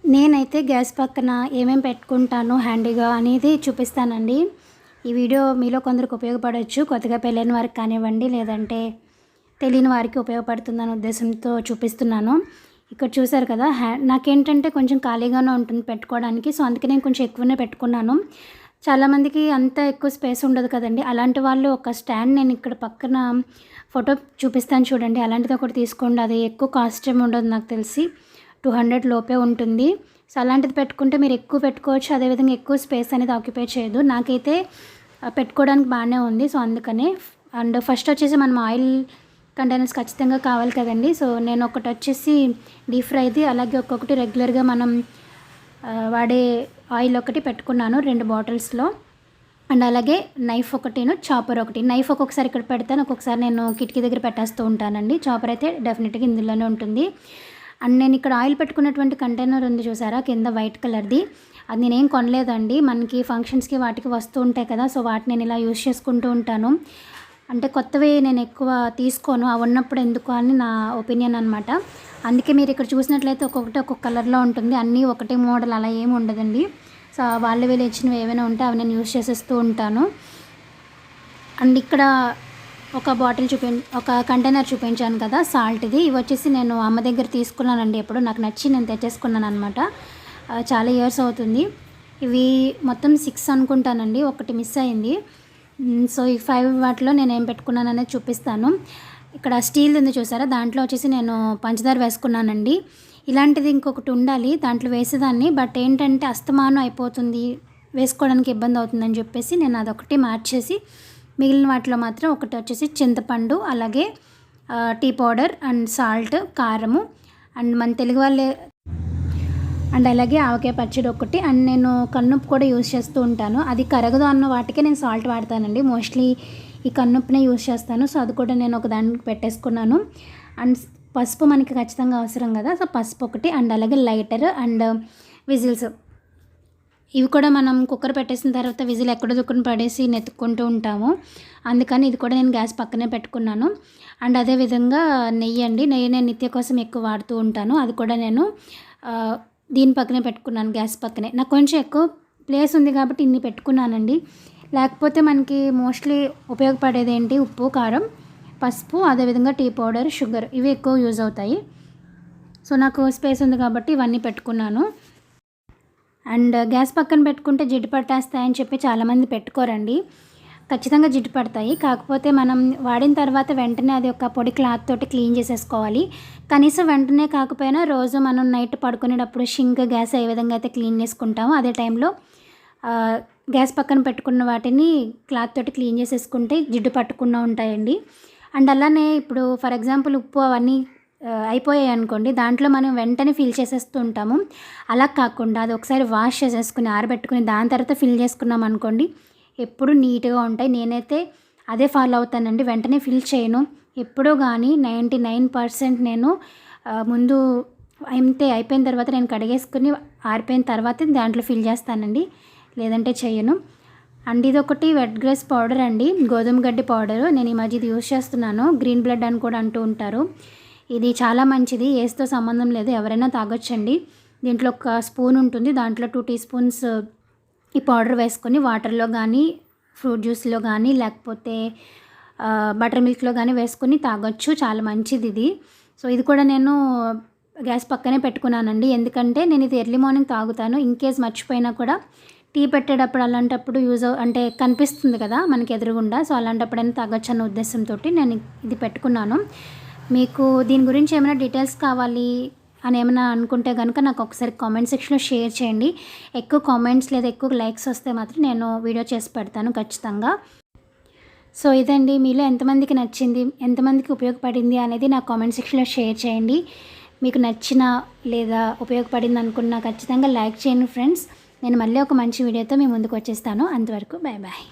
నేనైతే గ్యాస్ పక్కన ఏమేమి పెట్టుకుంటాను హ్యాండీగా అనేది చూపిస్తానండి. ఈ వీడియో మీలో కొందరికి ఉపయోగపడవచ్చు, కొత్తగా పెళ్ళైన వారికి కానివ్వండి, లేదంటే తెలియని వారికి ఉపయోగపడుతుందనే ఉద్దేశంతో చూపిస్తున్నాను. ఇక్కడ చూసారు కదా, నాకేంటంటే కొంచెం ఖాళీగానే ఉంటుంది పెట్టుకోవడానికి. సో అందుకే నేను కొంచెం ఎక్కువనే పెట్టుకున్నాను. చాలామందికి అంత ఎక్కువ స్పేస్ ఉండదు కదండి. అలాంటి వాళ్ళు ఒక స్టాండ్ నేను ఇక్కడ పక్కన ఫోటో చూపిస్తాను చూడండి, అలాంటిది ఒకటి తీసుకోండి. అది ఎక్కువ కాస్ట్ ఏమి ఉండదు, నాకు తెలిసి 200 లోపే ఉంటుంది. సో అలాంటిది పెట్టుకుంటే మీరు ఎక్కువ పెట్టుకోవచ్చు, అదేవిధంగా ఎక్కువ స్పేస్ అనేది ఆక్యుపై చేయదు. నాకైతే పెట్టుకోవడానికి బాగానే ఉంది. సో అందుకనే. అండ్ ఫస్ట్ వచ్చేసి మనం ఆయిల్ కంటైనర్స్ ఖచ్చితంగా కావాలి కదండి. సో నేను ఒకటి వచ్చేసి డీప్ ఫ్రైది, అలాగే ఒక్కొక్కటి రెగ్యులర్గా మనం వాడే ఆయిల్ ఒకటి పెట్టుకున్నాను 2 బాటిల్స్లో. అండ్ అలాగే నైఫ్ ఒకటిను, చాపర్ ఒకటి. నైఫ్ ఒక్కొక్కసారి ఇక్కడ పెడతాను, ఒక్కొక్కసారి నేను కిటికీ దగ్గర పెట్టేస్తూ ఉంటానండి. చాపర్ అయితే డెఫినెట్గా ఇందులోనే ఉంటుంది. అండ్ నేను ఇక్కడ ఆయిల్ పెట్టుకున్నటువంటి కంటైనర్ ఉంది చూసారా, కింద వైట్ కలర్ది. అది నేనేం కొనలేదండి, మనకి ఫంక్షన్స్కి వాటికి వస్తూ ఉంటాయి కదా. సో వాటిని నేను ఇలా యూజ్ చేసుకుంటూ ఉంటాను. అంటే కొత్తవి నేను ఎక్కువ తీసుకోను, అవి ఉన్నప్పుడు ఎందుకు అని నా ఒపీనియన్ అనమాట. అందుకే మీరు ఇక్కడ చూసినట్లయితే ఒక్కొక్కటి ఒక్కొక్క కలర్లో ఉంటుంది, అన్నీ ఒకటే మోడల్ అలా ఏమి ఉండదండి. సో వాళ్ళు వీళ్ళు ఇచ్చినవి ఏమైనా ఉంటే అవి నేను యూజ్ చేసేస్తూ ఉంటాను. అండ్ ఇక్కడ ఒక బాటిల్ ఒక కంటైనర్ చూపించాను కదా సాల్ట్ది. ఇవి వచ్చేసి నేను అమ్మ దగ్గర తీసుకున్నానండి, ఎప్పుడు నాకు నచ్చి నేను తెచ్చేసుకున్నాను అనమాట. చాలా ఇయర్స్ అవుతుంది. ఇవి మొత్తం 6 అనుకుంటానండి, ఒకటి మిస్ అయింది. సో ఈ 5 వాటిలో నేను ఏం పెట్టుకున్నాను అనేది చూపిస్తాను. ఇక్కడ స్టీల్ ఉంది చూసారా, దాంట్లో వచ్చేసి నేను పంచదార వేసుకున్నానండి. ఇలాంటిది ఇంకొకటి ఉండాలి దాంట్లో వేసేదాన్ని, బట్ ఏంటంటే అస్తమానం అయిపోతుంది, వేసుకోవడానికి ఇబ్బంది అవుతుందని చెప్పేసి నేను అదొకటి మార్చేసి మిగిలిన వాటిలో మాత్రం ఒకటి వచ్చేసి చింతపండు, అలాగే టీ పౌడర్ అండ్ సాల్ట్, కారము, అండ్ మన తెలుగు వాళ్ళే, అండ్ అలాగే ఆవకాయ పచ్చడి ఒకటి. అండ్ నేను కన్నుప్పు కూడా యూజ్ చేస్తూ ఉంటాను. అది కరగదు అన్న వాటికే నేను సాల్ట్ వాడతానండి, మోస్ట్లీ ఈ కన్నుప్పునే యూజ్ చేస్తాను. సో అది కూడా నేను ఒక దానికి పెట్టేసుకున్నాను. అండ్ పసుపు మనకి ఖచ్చితంగా అవసరం కదా, సో పసుపు ఒకటి. అండ్ అలాగే లైటర్ అండ్ విజిల్స్. ఇవి కూడా మనం కుక్కర్ పెట్టేసిన తర్వాత విజిల్ ఎక్కడ దుక్కుని పడేసి నెత్తుకుంటూ ఉంటాము, అందుకని ఇది కూడా నేను గ్యాస్ పక్కనే పెట్టుకున్నాను. అండ్ అదేవిధంగా నెయ్యి అండి, నెయ్యి నేను నిత్య కోసం ఎక్కువ వాడుతూ ఉంటాను. అది కూడా నేను దీని పక్కనే పెట్టుకున్నాను, గ్యాస్ పక్కనే. నాకు కొంచెం ఎక్కువ ప్లేస్ ఉంది కాబట్టి ఇన్ని పెట్టుకున్నానండి. లేకపోతే మనకి మోస్ట్లీ ఉపయోగపడేది ఏంటి, ఉప్పు, కారం, పసుపు, అదేవిధంగా టీ పౌడర్, షుగర్, ఇవి ఎక్కువ యూజ్ అవుతాయి. సో నాకు స్పేస్ ఉంది కాబట్టి ఇవన్నీ పెట్టుకున్నాను. అండ్ గ్యాస్ పక్కన పెట్టుకుంటే జిడ్డు పట్టేస్తాయని చెప్పి చాలామంది పెట్టుకోరండి. ఖచ్చితంగా జిడ్డు పడతాయి, కాకపోతే మనం వాడిన తర్వాత వెంటనే అది ఒక పొడి క్లాత్ తోటి క్లీన్ చేసేసుకోవాలి. కనీసం వెంటనే కాకపోయినా రోజు మనం నైట్ పడుకునేటప్పుడు షింక్, గ్యాస్ ఏ విధంగా అయితే క్లీన్ చేసుకుంటామో అదే టైంలో గ్యాస్ పక్కన పెట్టుకున్న వాటిని క్లాత్ తోటి క్లీన్ చేసేసుకుంటే జిడ్డు పట్టకుండా ఉంటాయండి. అండ్ అలానే ఇప్పుడు ఫర్ ఎగ్జాంపుల్ ఉప్పు అవన్నీ అయిపోయాయి అనుకోండి, దాంట్లో మనం వెంటనే ఫిల్ చేసేస్తూ ఉంటాము. అలా కాకుండా అది ఒకసారి వాష్ చేసేసుకుని ఆరబెట్టుకుని దాని తర్వాత ఫిల్ చేసుకున్నాం అనుకోండి, ఎప్పుడు నీట్గా ఉంటాయి. నేనైతే అదే ఫాలో అవుతానండి, వెంటనే ఫిల్ చేయను ఎప్పుడూ కానీ. 99% నేను ముందు అంతే అయిపోయిన తర్వాత నేను కడిగేసుకుని ఆరిపోయిన తర్వాత దాంట్లో ఫిల్ చేస్తానండి, లేదంటే చేయను. అండ్ ఇది ఒకటి వెట్ గ్రేస్ పౌడర్ అండి, గోధుమ గడ్డి పౌడరు. నేను ఈ మధ్య ఇది యూజ్ చేస్తున్నాను, గ్రీన్ బ్లడ్ అని కూడా అంటూ ఉంటారు. ఇది చాలా మంచిది, ఏస్తో సంబంధం లేదు, ఎవరైనా తాగొచ్చండి. దీంట్లో ఒక స్పూన్ ఉంటుంది, దాంట్లో 2 టీ స్పూన్స్ ఈ పౌడర్ వేసుకొని వాటర్లో కానీ, ఫ్రూట్ జ్యూస్లో కానీ, లేకపోతే బటర్ మిల్క్లో కానీ వేసుకొని తాగొచ్చు, చాలా మంచిది ఇది. సో ఇది కూడా నేను గ్యాస్ పక్కనే పెట్టుకున్నానండి, ఎందుకంటే నేను ఇది ఎర్లీ మార్నింగ్ తాగుతాను. ఇన్ కేస్ మర్చిపోయినా కూడా టీ పెట్టేటప్పుడు అలాంటప్పుడు అంటే కనిపిస్తుంది కదా మనకి ఎదురుగుండా, సో అలాంటప్పుడైనా తాగొచ్చు అన్న ఉద్దేశంతో నేను ఇది పెట్టుకున్నాను. మీకు దీని గురించి ఏమైనా డీటెయిల్స్ కావాలి అని ఏమైనా అనుకుంటే కనుక నాకు ఒకసారి కామెంట్ సెక్షన్లో షేర్ చేయండి. ఎక్కువ కామెంట్స్ లేదా ఎక్కువ లైక్స్ వస్తే మాత్రం నేను వీడియో చేసి పెడతాను ఖచ్చితంగా. సో ఇదండి, మీలో ఎంతమందికి నచ్చింది, ఎంతమందికి ఉపయోగపడింది అనేది నాకు కామెంట్ సెక్షన్లో షేర్ చేయండి. మీకు నచ్చిన లేదా ఉపయోగపడింది అనుకున్నా ఖచ్చితంగా లైక్ చేయండి ఫ్రెండ్స్. నేను మళ్ళీ ఒక మంచి వీడియోతో మీ ముందుకు వచ్చేస్తాను. అంతవరకు బాయ్ బాయ్.